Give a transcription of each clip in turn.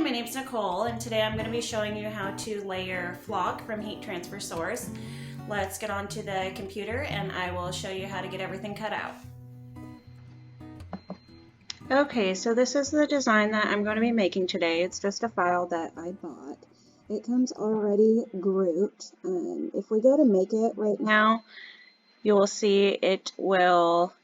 my name is Nicole, and today I'm going to be showing you how to layer flock from heat transfer source. Let's get onto the computer and I will show you how to get everything cut out. Okay, so this is the design that I'm going to be making today. It's just a file that I bought. It comes already grouped. If we go to make it right now, you will see it will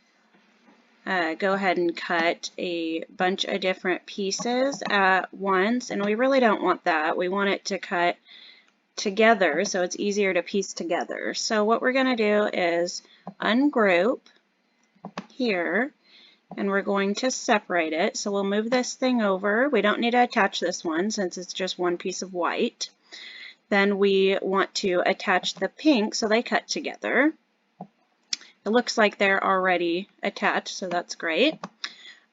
go ahead and cut a bunch of different pieces at once, and we really don't want that. We want it to cut together so it's easier to piece together. So what we're going to do is ungroup here, and we're going to separate it. So we'll move this thing over. We don't need to attach this one since it's just one piece of white. Then we want to attach the pink so they cut together. It looks like they're already attached, so that's great.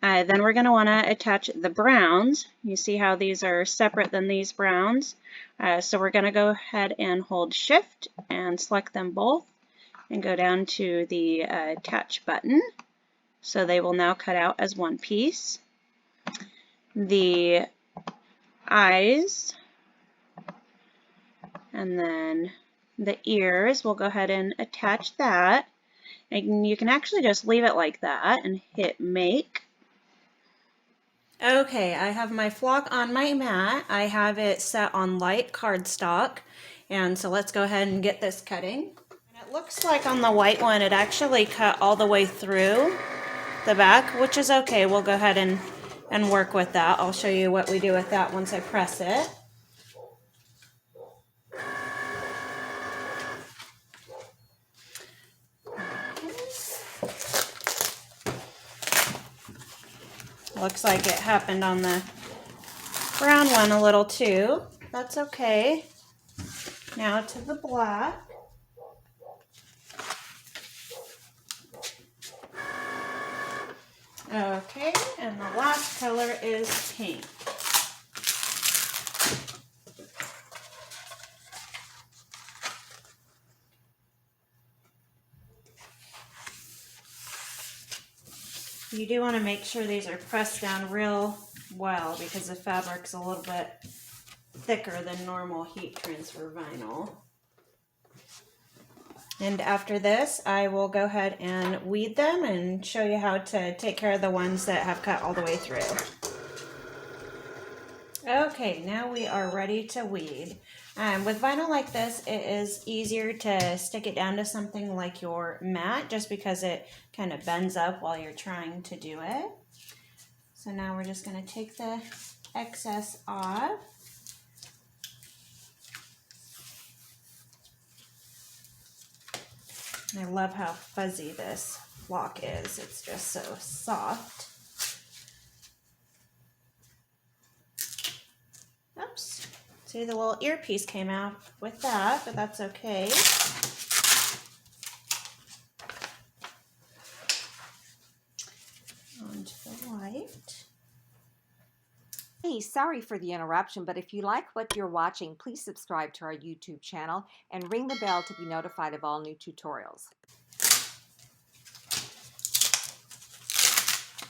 Then we're going to want to attach the browns. You see how these are separate than these browns. So we're going to go ahead and hold Shift and select them both and go down to the attach button. So they will now cut out as one piece. The eyes and then the ears, we'll go ahead and attach that. And you can actually just leave it like that and hit make. Okay, I have my flock on my mat. I have it set on light cardstock. And so let's go ahead and get this cutting. And it looks like on the white one it actually cut all the way through the back, which is okay. We'll go ahead and work with that. I'll show you what we do with that once I press it. Looks like it happened on the brown one a little too. That's okay. Now to the black. Okay, and the last color is pink. You do want to make sure these are pressed down real well because the fabric's a little bit thicker than normal heat transfer vinyl. And after this, I will go ahead and weed them and show you how to take care of the ones that have cut all the way through. Okay, now we are ready to weed. With vinyl like this, it is easier to stick it down to something like your mat just because it kind of bends up while you're trying to do it. So now we're just going to take the excess off. I love how fuzzy this flock is. It's just so soft. Oops. See, the little earpiece came out with that, but that's okay. On to the white. Hey, sorry for the interruption, but if you like what you're watching, please subscribe to our YouTube channel and ring the bell to be notified of all new tutorials.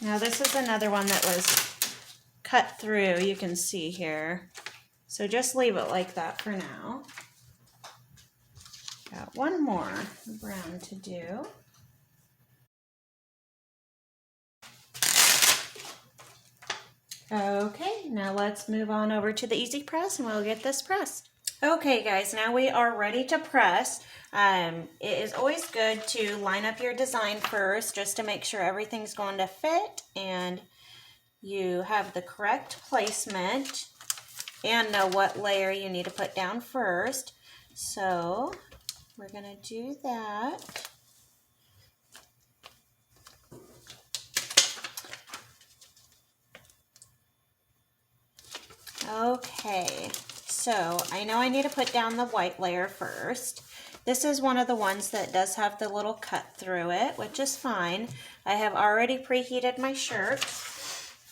Now this is another one that was cut through, you can see here. So just leave it like that for now. Got one more brown to do. Okay, now let's move on over to the Easy Press and we'll get this pressed. Okay guys, now we are ready to press. It is always good to line up your design first just to make sure everything's going to fit and you have the correct placement and know what layer you need to put down first. So we're going to do that. Okay, so I know I need to put down the white layer first. This is one of the ones that does have the little cut through it, which is fine. I have already preheated my shirt.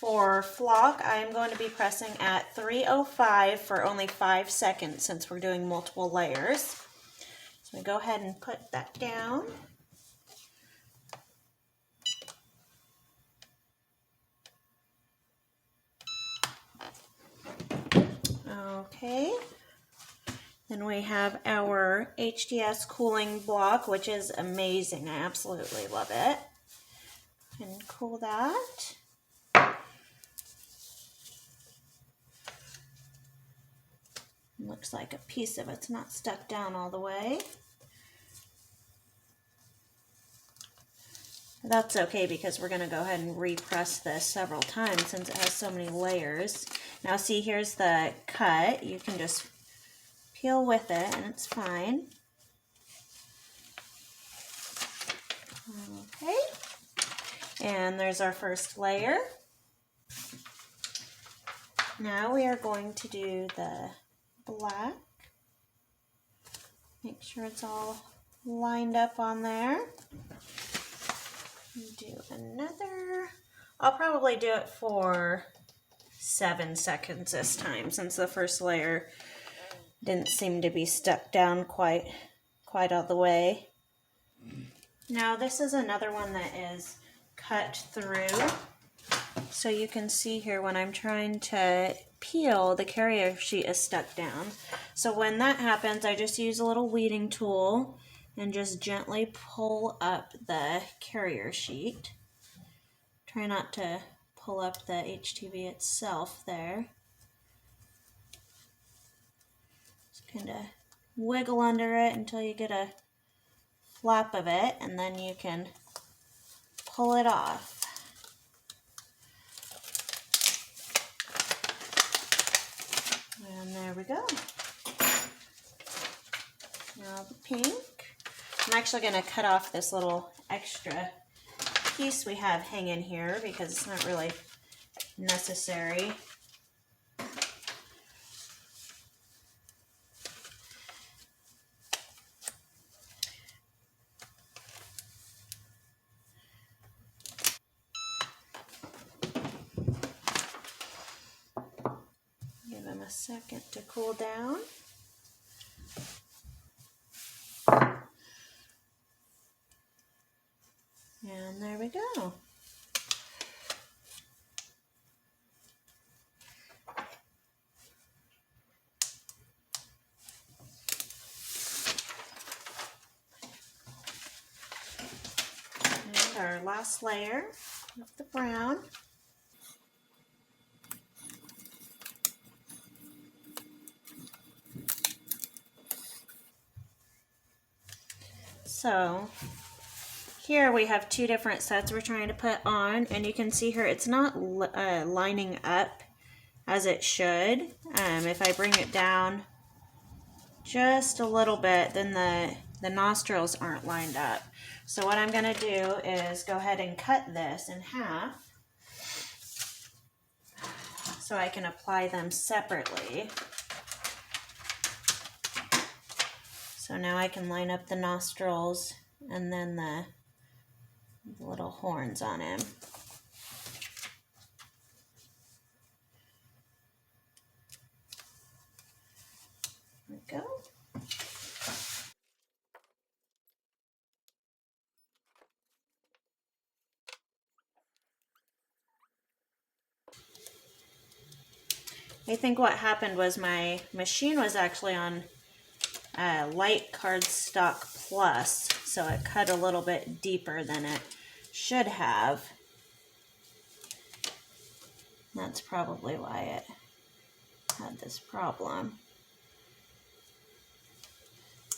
For flock, I'm going to be pressing at 305 for only 5 seconds since we're doing multiple layers. So we go ahead and put that down. Okay. Then we have our HDS cooling block, which is amazing. I absolutely love it. And cool that. Looks like a piece of it's not stuck down all the way. That's okay because we're going to go ahead and repress this several times since it has so many layers. Now see, here's the cut. You can just peel with it and it's fine. Okay. And there's our first layer. Now we are going to do the black. Make sure it's all lined up on there. Do another. I'll probably do it for 7 seconds this time since the first layer didn't seem to be stuck down quite all the way. Now this is another one that is cut through. So you can see here when I'm trying to peel, the carrier sheet is stuck down. So when that happens, I just use a little weeding tool and just gently pull up the carrier sheet. Try not to pull up the HTV itself there. Just kind of wiggle under it until you get a flap of it, and then you can pull it off. And there we go. Now the pink. I'm actually going to cut off this little extra piece we have hanging here because it's not really necessary. Give them a second to cool down. And there we go. And our last layer of the brown. So here we have 2 different sets we're trying to put on, and you can see here it's not lining up as it should. If I bring it down just a little bit, then the nostrils aren't lined up. So what I'm going to do is go ahead and cut this in half so I can apply them separately. So now I can line up the nostrils and then the little horns on him. There we go. I think what happened was my machine was actually on light cardstock plus, so it cut a little bit deeper than it should have. That's probably why it had this problem.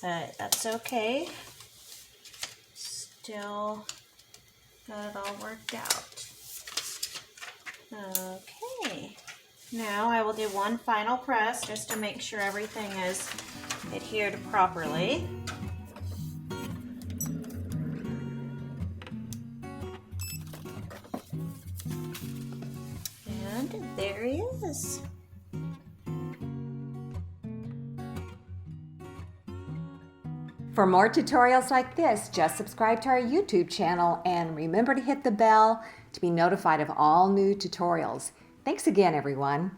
But that's okay. Still got it all worked out. Okay. Now I will do one final press just to make sure everything is adhered properly. And there he is. For more tutorials like this, just subscribe to our YouTube channel and remember to hit the bell to be notified of all new tutorials. Thanks again, everyone.